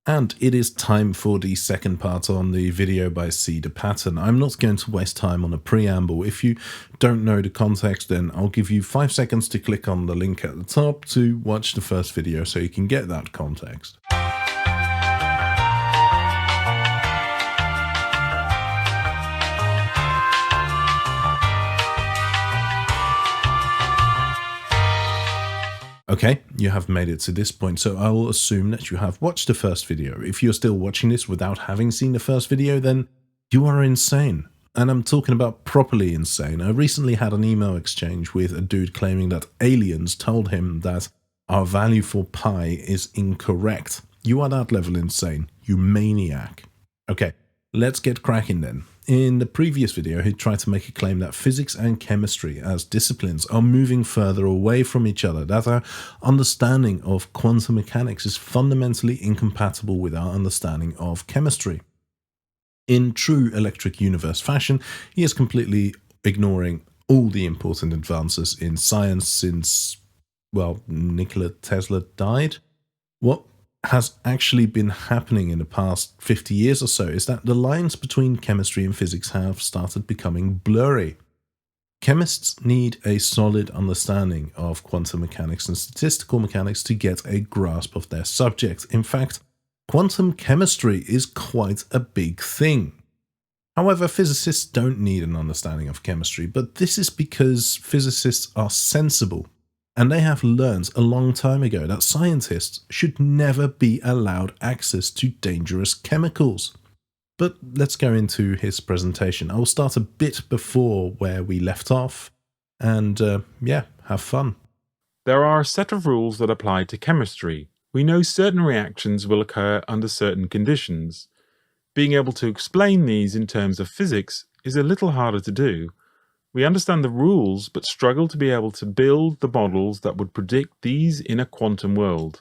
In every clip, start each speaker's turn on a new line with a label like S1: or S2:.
S1: And it is time for the second part on the video by See the Pattern. I'm not going to waste time on a preamble. If you don't know the context, then I'll give you 5 seconds to click on the link at the top to watch the first video so you can get that context. Okay, you have made it to this point, so I will assume that you have watched the first video. If you're still watching this without having seen the first video, then you are insane. And I'm talking about properly insane. I recently had an email exchange with a dude claiming that aliens told him that our value for pi is incorrect. You are that level insane, you maniac. Okay, let's get cracking then. In the previous video, he tried to make a claim that physics and chemistry as disciplines are moving further away from each other, that our understanding of quantum mechanics is fundamentally incompatible with our understanding of chemistry. In true electric universe fashion, he is completely ignoring all the important advances in science since, well, Nikola Tesla died. What has actually been happening in the past 50 years or so is that the lines between chemistry and physics have started becoming blurry. Chemists need a solid understanding of quantum mechanics and statistical mechanics to get a grasp of their subject. In fact, quantum chemistry is quite a big thing. However, physicists don't need an understanding of chemistry, but this is because physicists are sensible. And they have learned a long time ago that scientists should never be allowed access to dangerous chemicals. But let's go into his presentation. I will start a bit before where we left off, and yeah, have fun.
S2: There are a set of rules that apply to chemistry. We know certain reactions will occur under certain conditions. Being able to explain these in terms of physics is a little harder to do. We understand the rules, but struggle to be able to build the models that would predict these in a quantum world.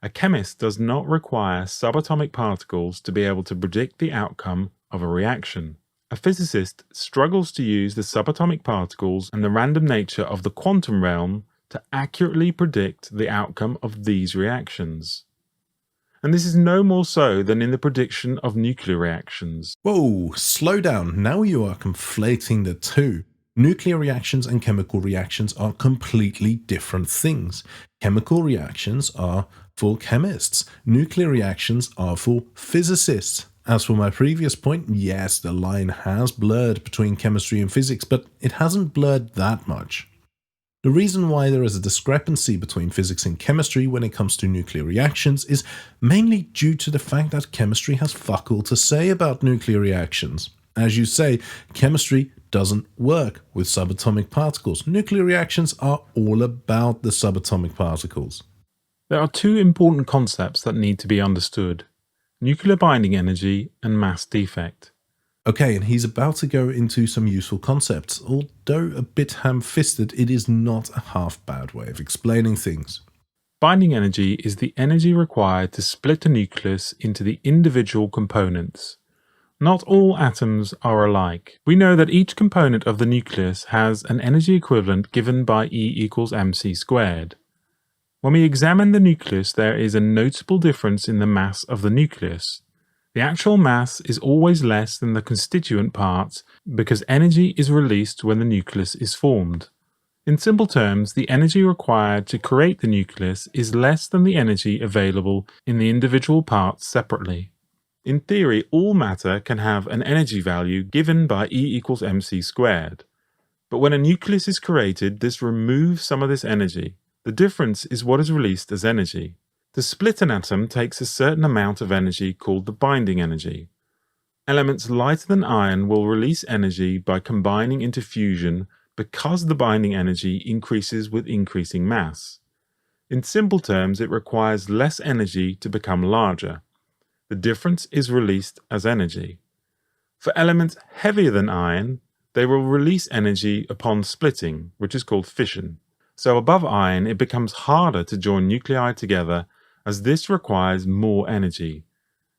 S2: A chemist does not require subatomic particles to be able to predict the outcome of a reaction. A physicist struggles to use the subatomic particles and the random nature of the quantum realm to accurately predict the outcome of these reactions. And this is no more so than in the prediction of nuclear reactions.
S1: Whoa, slow down. Now you are conflating the two. Nuclear reactions and chemical reactions are completely different things. Chemical reactions are for chemists. Nuclear reactions are for physicists. As for my previous point, yes, the line has blurred between chemistry and physics, but it hasn't blurred that much. The reason why there is a discrepancy between physics and chemistry when it comes to nuclear reactions is mainly due to the fact that chemistry has fuck all to say about nuclear reactions. As you say, chemistry doesn't work with subatomic particles. Nuclear reactions are all about the subatomic particles.
S2: There are two important concepts that need to be understood: nuclear binding energy and mass defect.
S1: Okay, and he's about to go into some useful concepts. Although a bit ham-fisted, it is not a half-bad way of explaining things.
S2: Binding energy is the energy required to split a nucleus into the individual components. Not all atoms are alike. We know that each component of the nucleus has an energy equivalent given by E equals mc squared. When we examine the nucleus, there is a notable difference in the mass of the nucleus. The actual mass is always less than the constituent parts because energy is released when the nucleus is formed. In simple terms, the energy required to create the nucleus is less than the energy available in the individual parts separately. In theory, all matter can have an energy value given by E equals mc squared. But when a nucleus is created, this removes some of this energy. The difference is what is released as energy. To split an atom takes a certain amount of energy called the binding energy. Elements lighter than iron will release energy by combining into fusion because the binding energy increases with increasing mass. In simple terms, it requires less energy to become larger. The difference is released as energy. For elements heavier than iron, they will release energy upon splitting, which is called fission. So above iron, it becomes harder to join nuclei together as this requires more energy.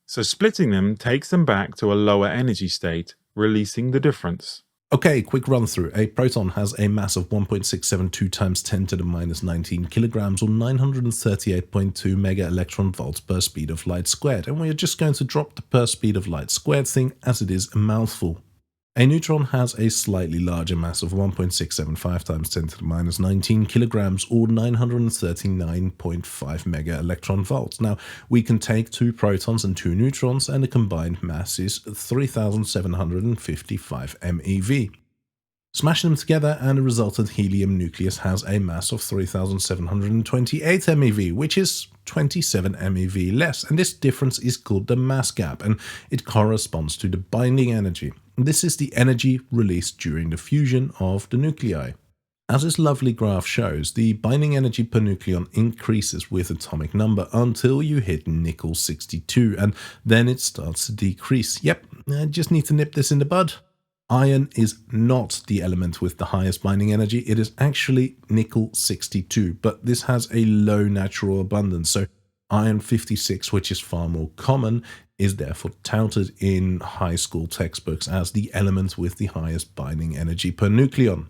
S2: So splitting them takes them back to a lower energy state, releasing the difference.
S1: Okay, quick run through. A proton has a mass of 1.672 times 10 to the minus 19 kilograms, or 938.2 mega electron volts per speed of light squared. And we are just going to drop the per speed of light squared thing, as it is a mouthful. A neutron has a slightly larger mass of 1.675 times 10 to the minus 19 kilograms, or 939.5 mega electron volts. Now, we can take 2 protons and 2 neutrons, and the combined mass is 3,755 MeV. Smash them together and the resultant helium nucleus has a mass of 3,728 MeV, which is 27 MeV less, and this difference is called the mass gap, and it corresponds to the binding energy. This is the energy released during the fusion of the nuclei. As this lovely graph shows, the binding energy per nucleon increases with atomic number until you hit nickel 62, and then it starts to decrease. Yep, I just need to nip this in the bud. Iron is not the element with the highest binding energy, it is actually nickel 62, but this has a low natural abundance, so iron 56, which is far more common, is therefore touted in high school textbooks as the element with the highest binding energy per nucleon.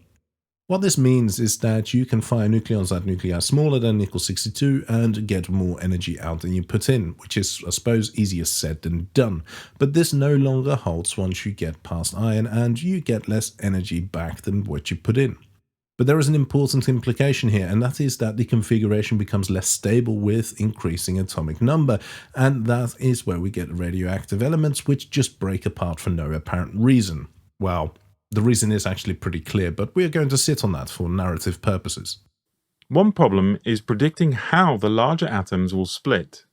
S1: What this means is that you can fire nucleons at nuclei smaller than nickel 62 and get more energy out than you put in, which is, I suppose, easier said than done. But this no longer holds once you get past iron, and you get less energy back than what you put in. But there is an important implication here, and that is that the configuration becomes less stable with increasing atomic number, and that is where we get radioactive elements which just break apart for no apparent reason. Well, the reason is actually pretty clear, but we are going to sit on that for narrative purposes.
S2: One problem is predicting how the larger atoms will split,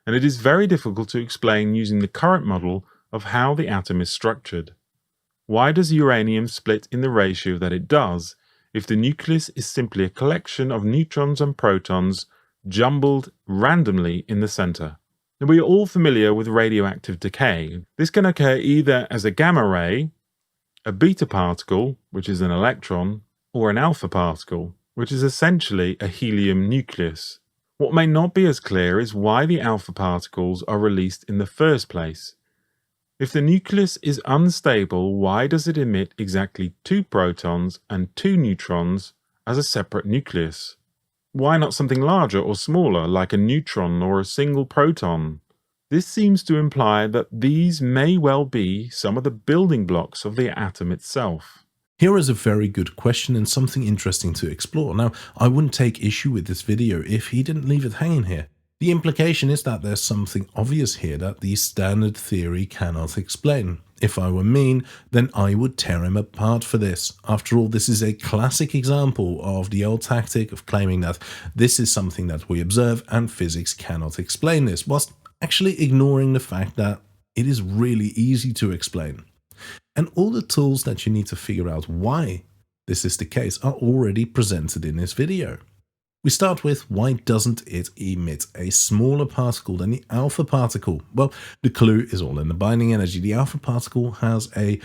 S2: and it is very difficult to explain using the current model of how the atom is structured. Why does uranium split in the ratio that it does if the nucleus is simply a collection of neutrons and protons jumbled randomly in the center? Now, we are all familiar with radioactive decay. This can occur either as a gamma ray, a beta particle, which is an electron, or an alpha particle, which is essentially a helium nucleus. What may not be as clear is why the alpha particles are released in the first place. If the nucleus is unstable, why does it emit exactly 2 protons and 2 neutrons as a separate nucleus? Why not something larger or smaller, like a neutron or a single proton? This seems to imply that these may well be some of the building blocks of the atom itself.
S1: Here is a very good question and something interesting to explore. Now, I wouldn't take issue with this video if he didn't leave it hanging here. The implication is that there's something obvious here that the standard theory cannot explain. If I were mean, then I would tear him apart for this. After all, this is a classic example of the old tactic of claiming that this is something that we observe and physics cannot explain this, whilst actually ignoring the fact that it is really easy to explain. And all the tools that you need to figure out why this is the case are already presented in this video. We start with, why doesn't it emit a smaller particle than the alpha particle? Well, the clue is all in the binding energy. The alpha particle has a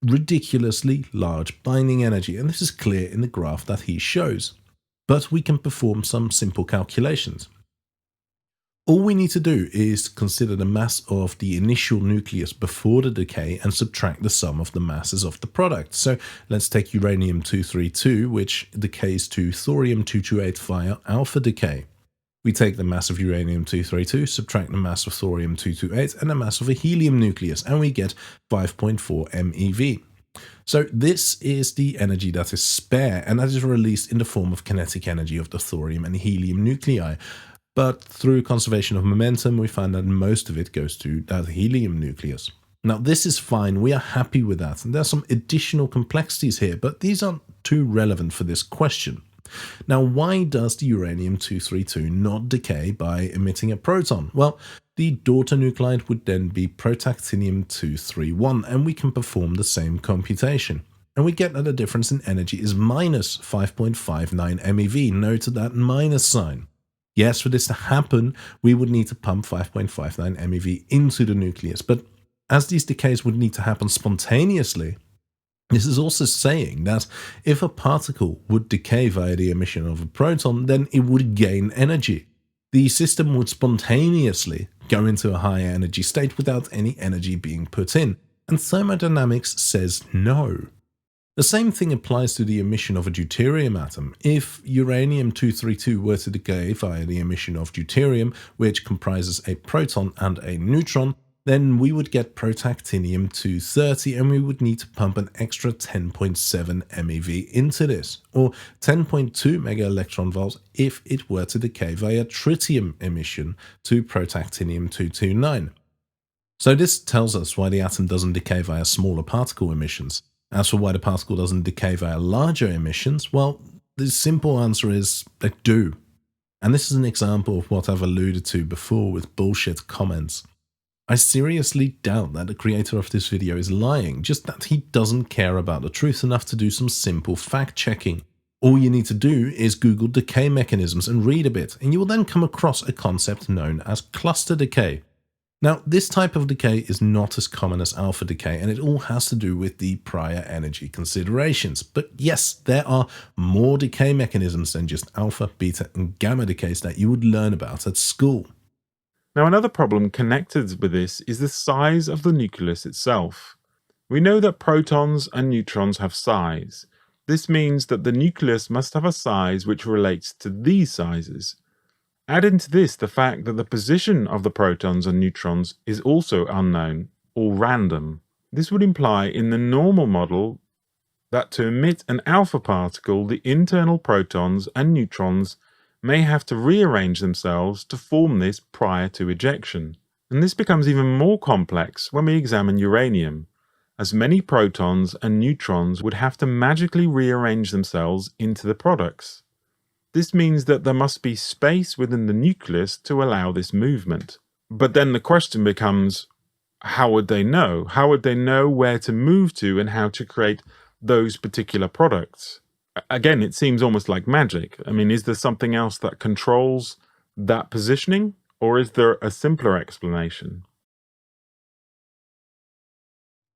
S1: ridiculously large binding energy, and this is clear in the graph that he shows. But we can perform some simple calculations. All we need to do is consider the mass of the initial nucleus before the decay and subtract the sum of the masses of the product. So let's take uranium-232, which decays to thorium-228 via alpha decay. We take the mass of uranium-232, subtract the mass of thorium-228 and the mass of a helium nucleus, and we get 5.4 MeV. So this is the energy that is spare, and that is released in the form of kinetic energy of the thorium and helium nuclei. But through conservation of momentum, we find that most of it goes to that helium nucleus. Now, this is fine. We are happy with that. And there are some additional complexities here, but these aren't too relevant for this question. Now, why does the uranium-232 not decay by emitting a proton? Well, the daughter nuclide would then be protactinium-231, and we can perform the same computation. And we get that the difference in energy is minus 5.59 MeV. Note that minus sign. Yes, for this to happen, we would need to pump 5.59 MeV into the nucleus. But as these decays would need to happen spontaneously, this is also saying that if a particle would decay via the emission of a proton, then it would gain energy. The system would spontaneously go into a higher energy state without any energy being put in. And thermodynamics says no. The same thing applies to the emission of a deuterium atom. If uranium-232 were to decay via the emission of deuterium, which comprises a proton and a neutron, then we would get protactinium-230 and we would need to pump an extra 10.7 MeV into this, or 10.2 MeV if it were to decay via tritium emission to protactinium-229. So this tells us why the atom doesn't decay via smaller particle emissions. As for why the particle doesn't decay via larger emissions, well, the simple answer is they do. And this is an example of what I've alluded to before with bullshit comments. I seriously doubt that the creator of this video is lying, just that he doesn't care about the truth enough to do some simple fact checking. All you need to do is Google decay mechanisms and read a bit, and you will then come across a concept known as cluster decay. Now, this type of decay is not as common as alpha decay, and it all has to do with the prior energy considerations. But yes, there are more decay mechanisms than just alpha, beta, and gamma decays that you would learn about at school.
S2: Now, another problem connected with this is the size of the nucleus itself. We know that protons and neutrons have size. This means that the nucleus must have a size which relates to these sizes. Add into this the fact that the position of the protons and neutrons is also unknown or random. This would imply in the normal model that to emit an alpha particle, the internal protons and neutrons may have to rearrange themselves to form this prior to ejection. And this becomes even more complex when we examine uranium, as many protons and neutrons would have to magically rearrange themselves into the products. This means that there must be space within the nucleus to allow this movement. But then the question becomes, how would they know? How would they know where to move to and how to create those particular products? Again, it seems almost like magic. I mean, is there something else that controls that positioning, or is there a simpler explanation?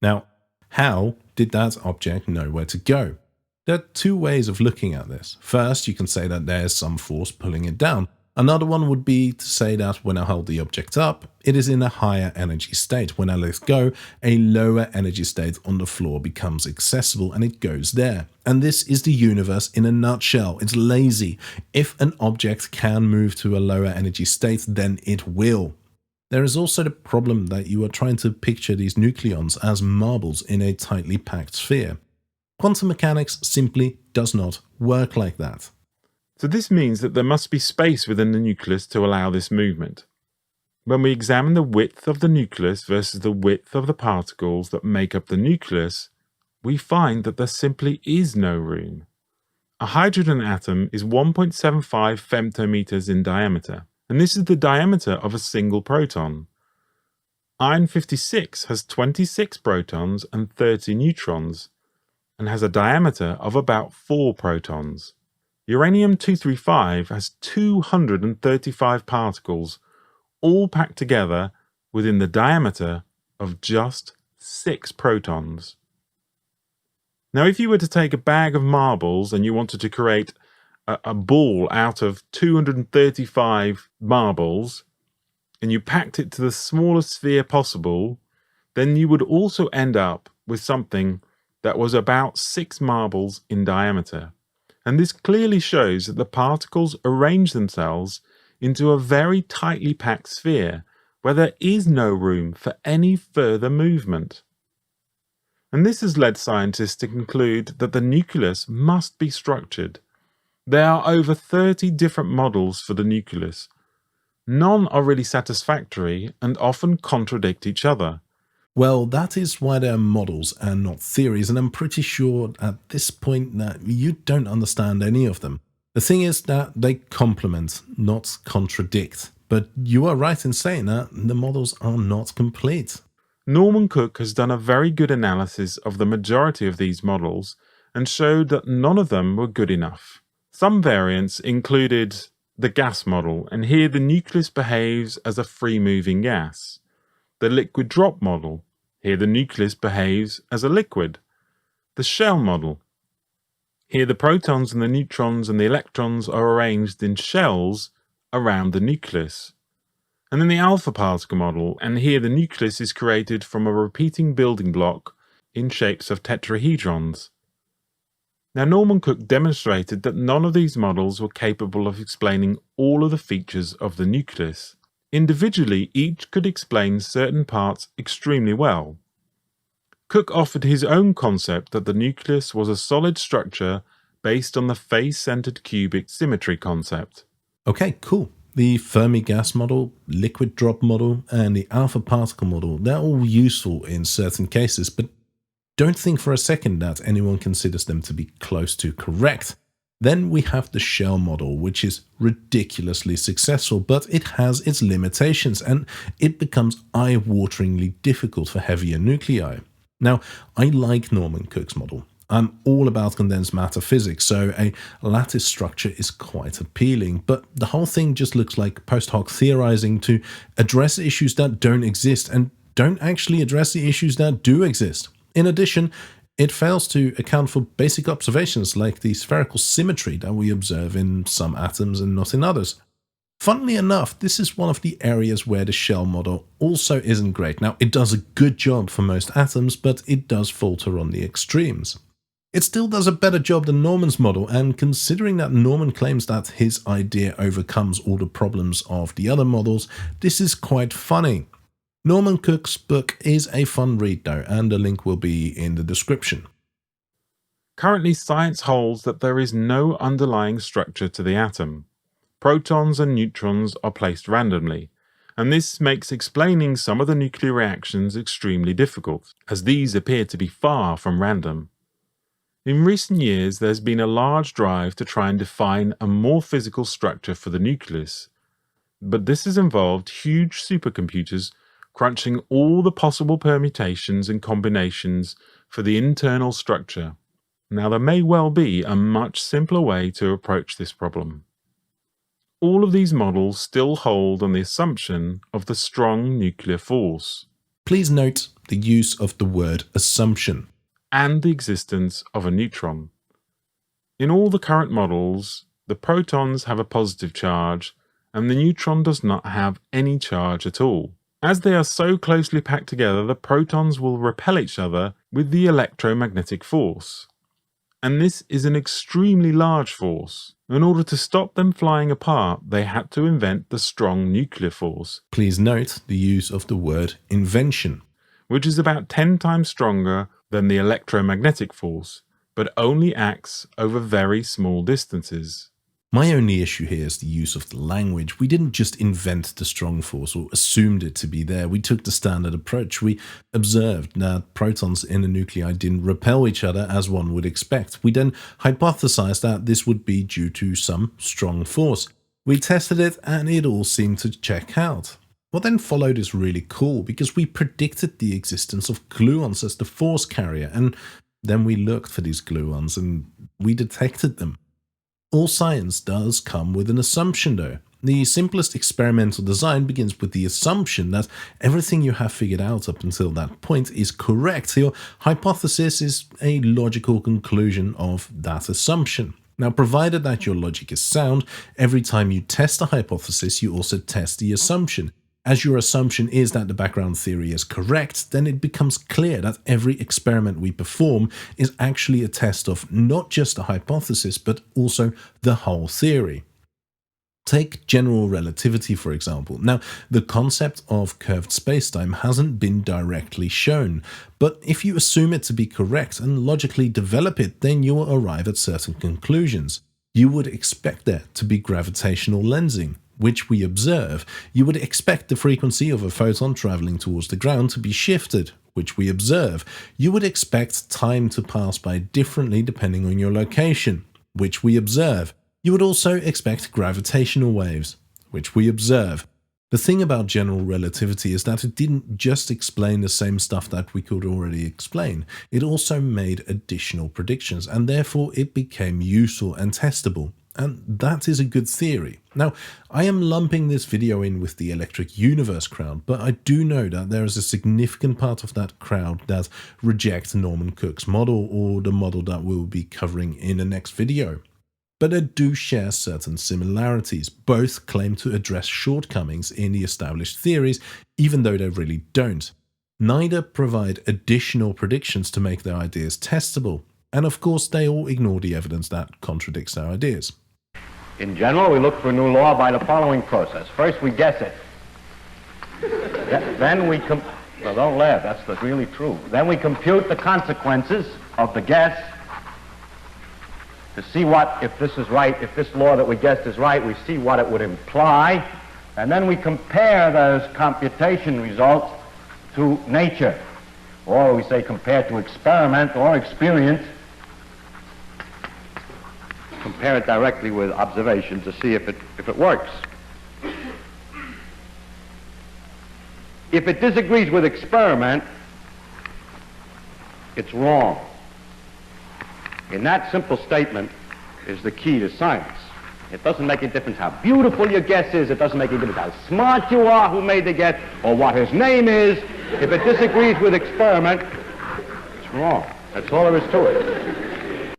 S1: Now, how did that object know where to go? There are two ways of looking at this. First, you can say that there's some force pulling it down. Another one would be to say that when I hold the object up, it is in a higher energy state. When I let go, a lower energy state on the floor becomes accessible and it goes there. And this is the universe in a nutshell. It's lazy. If an object can move to a lower energy state, then it will. There is also the problem that you are trying to picture these nucleons as marbles in a tightly packed sphere. Quantum mechanics simply does not work like that.
S2: So this means that there must be space within the nucleus to allow this movement. When we examine the width of the nucleus versus the width of the particles that make up the nucleus, we find that there simply is no room. A hydrogen atom is 1.75 femtometers in diameter, and this is the diameter of a single proton. Iron 56 has 26 protons and 30 neutrons, and has a diameter of about 4 protons. Uranium-235 has 235 particles, all packed together within the diameter of just 6 protons. Now, if you were to take a bag of marbles and you wanted to create a ball out of 235 marbles, and you packed it to the smallest sphere possible, then you would also end up with something that was about 6 marbles in diameter. And this clearly shows that the particles arrange themselves into a very tightly packed sphere where there is no room for any further movement. And this has led scientists to conclude that the nucleus must be structured. There are over 30 different models for the nucleus. None are really satisfactory and often contradict each other.
S1: Well, that is why they're models and not theories, and I'm pretty sure at this point that you don't understand any of them. The thing is that they complement, not contradict. But you are right in saying that the models are not complete.
S2: Norman Cook has done a very good analysis of the majority of these models and showed that none of them were good enough. Some variants included the gas model, and here the nucleus behaves as a free-moving gas. The liquid drop model, here the nucleus behaves as a liquid. The shell model, here the protons and the neutrons and the electrons are arranged in shells around the nucleus. And then the alpha particle model, and here the nucleus is created from a repeating building block in shapes of tetrahedrons. Now, Norman Cook demonstrated that none of these models were capable of explaining all of the features of the nucleus. Individually, each could explain certain parts extremely well. Cook offered his own concept that the nucleus was a solid structure based on the face-centered cubic symmetry concept.
S1: Okay, cool. The Fermi gas model, liquid drop model, and the alpha particle model, they're all useful in certain cases, but don't think for a second that anyone considers them to be close to correct. Then we have the shell model, which is ridiculously successful, but it has its limitations and it becomes eye-wateringly difficult for heavier nuclei. Now, I like Norman Cook's model. I'm all about condensed matter physics, so a lattice structure is quite appealing, but the whole thing just looks like post hoc theorizing to address issues that don't exist and don't actually address the issues that do exist. In addition, it fails to account for basic observations like the spherical symmetry that we observe in some atoms and not in others. Funnily enough, this is one of the areas where the shell model also isn't great. Now, it does a good job for most atoms, but it does falter on the extremes. It still does a better job than Norman's model, and considering that Norman claims that his idea overcomes all the problems of the other models, this is quite funny. Norman Cook's book is a fun read though, and the link will be in the description.
S2: Currently, science holds that there is no underlying structure to the atom. Protons and neutrons are placed randomly, and this makes explaining some of the nuclear reactions extremely difficult, as these appear to be far from random. In recent years, there's been a large drive to try and define a more physical structure for the nucleus, but this has involved huge supercomputers crunching all the possible permutations and combinations for the internal structure. Now, there may well be a much simpler way to approach this problem. All of these models still hold on the assumption of the strong nuclear force.
S1: Please note the use of the word assumption.
S2: And the existence of a neutron. In all the current models, the protons have a positive charge, and the neutron does not have any charge at all. As they are so closely packed together, the protons will repel each other with the electromagnetic force. And this is an extremely large force. In order to stop them flying apart, they had to invent the strong nuclear force.
S1: Please note the use of the word invention,
S2: which is about 10 times stronger than the electromagnetic force, but only acts over very small distances.
S1: My only issue here is the use of the language. We didn't just invent the strong force or assumed it to be there. We took the standard approach. We observed that protons in a nuclei didn't repel each other as one would expect. We then hypothesized that this would be due to some strong force. We tested it and it all seemed to check out. What then followed is really cool because we predicted the existence of gluons as the force carrier, and then we looked for these gluons and we detected them. All science does come with an assumption though. The simplest experimental design begins with the assumption that everything you have figured out up until that point is correct. Your hypothesis is a logical conclusion of that assumption. Now, provided that your logic is sound, every time you test a hypothesis, you also test the assumption. As your assumption is that the background theory is correct, then it becomes clear that every experiment we perform is actually a test of not just a hypothesis, but also the whole theory. Take general relativity, for example. Now, the concept of curved spacetime hasn't been directly shown, but if you assume it to be correct and logically develop it, then you will arrive at certain conclusions. You would expect there to be gravitational lensing, which we observe. You would expect the frequency of a photon traveling towards the ground to be shifted, which we observe. You would expect time to pass by differently depending on your location, which we observe. You would also expect gravitational waves, which we observe. The thing about general relativity is that it didn't just explain the same stuff that we could already explain. It also made additional predictions, and therefore it became useful and testable. And that is a good theory. Now, I am lumping this video in with the electric universe crowd, but I do know that there is a significant part of that crowd that reject Norman Cook's model, or the model that we'll be covering in the next video. But they do share certain similarities. Both claim to address shortcomings in the established theories, even though they really don't. Neither provide additional predictions to make their ideas testable. And of course, they all ignore the evidence that contradicts their ideas.
S3: In general, we look for a new law by the following process. First, we guess it. Then we well, don't laugh, that's really true. Then we compute the consequences of the guess to see what, if this is right, if this law that we guessed is right, we see what it would imply, and then we compare those computation results to nature, or we say compare to experiment or experience, compare it directly with observation to see if it works. If it disagrees with experiment, it's wrong. And that simple statement is the key to science. It doesn't make a difference how beautiful your guess is, it doesn't make a difference how smart you are who made the guess, or what his name is. If it disagrees with experiment, it's wrong. That's all there is to it.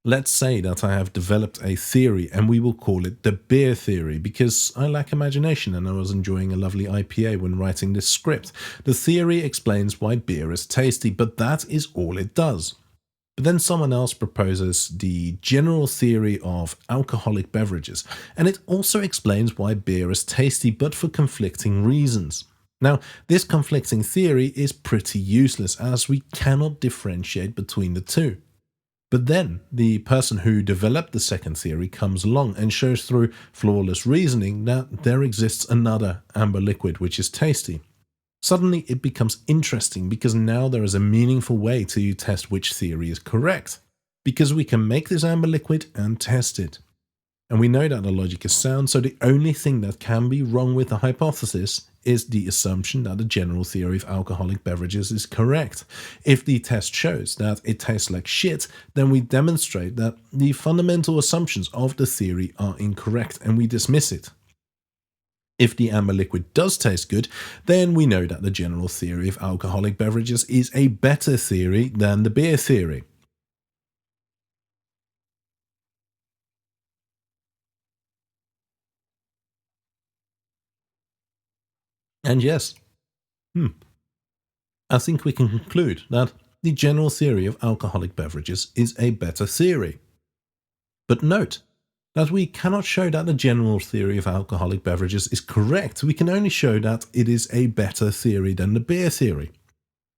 S1: Let's say that I have developed a theory and we will call it the beer theory because I lack imagination and I was enjoying a lovely IPA when writing this script. The theory explains why beer is tasty, but that is all it does. But then someone else proposes the general theory of alcoholic beverages, and it also explains why beer is tasty, but for conflicting reasons. Now, this conflicting theory is pretty useless as we cannot differentiate between the two. But then the person who developed the second theory comes along and shows through flawless reasoning that there exists another amber liquid which is tasty. Suddenly it becomes interesting because now there is a meaningful way to test which theory is correct, because we can make this amber liquid and test it. And we know that the logic is sound, so the only thing that can be wrong with the hypothesis is the assumption that the general theory of alcoholic beverages is correct. If the test shows that it tastes like shit, then we demonstrate that the fundamental assumptions of the theory are incorrect and we dismiss it. If the amber liquid does taste good, then we know that the general theory of alcoholic beverages is a better theory than the beer theory. And yes, I think we can conclude that the general theory of alcoholic beverages is a better theory. But note that we cannot show that the general theory of alcoholic beverages is correct. We can only show that it is a better theory than the beer theory.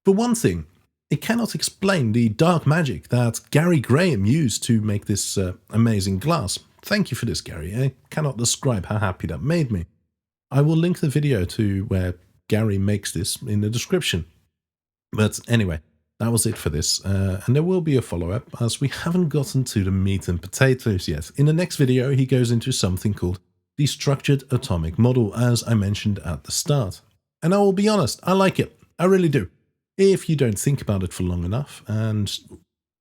S1: For one thing, it cannot explain the dark magic that Gary Graham used to make this amazing glass. Thank you for this, Gary. I cannot describe how happy that made me. I will link the video to where Gary makes this in the description. But anyway, that was it for this, and there will be a follow-up as we haven't gotten to the meat and potatoes yet. In the next video, he goes into something called the structured atomic model, as I mentioned at the start. And I will be honest, I like it. I really do. If you don't think about it for long enough,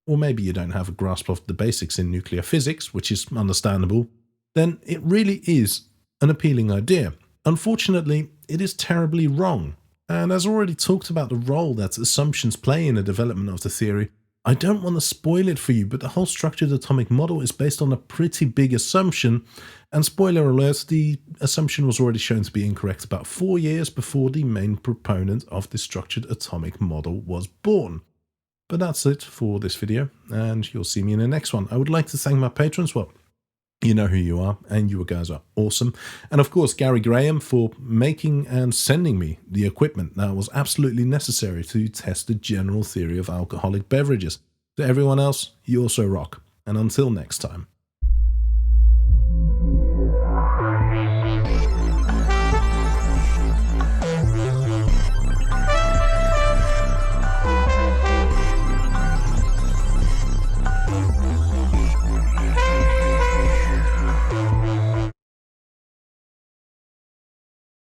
S1: or maybe you don't have a grasp of the basics in nuclear physics, which is understandable, then it really is an appealing idea. Unfortunately, it is terribly wrong. And as already talked about the role that assumptions play in the development of the theory, I don't want to spoil it for you, but the whole structured atomic model is based on a pretty big assumption. And spoiler alert, the assumption was already shown to be incorrect about 4 years before the main proponent of the structured atomic model was born. But that's it for this video, and you'll see me in the next one. I would like to thank my patrons. Well, you know who you are, and you guys are awesome. And of course, Gary Graham for making and sending me the equipment that was absolutely necessary to test the general theory of alcoholic beverages. To everyone else, you also rock. And until next time.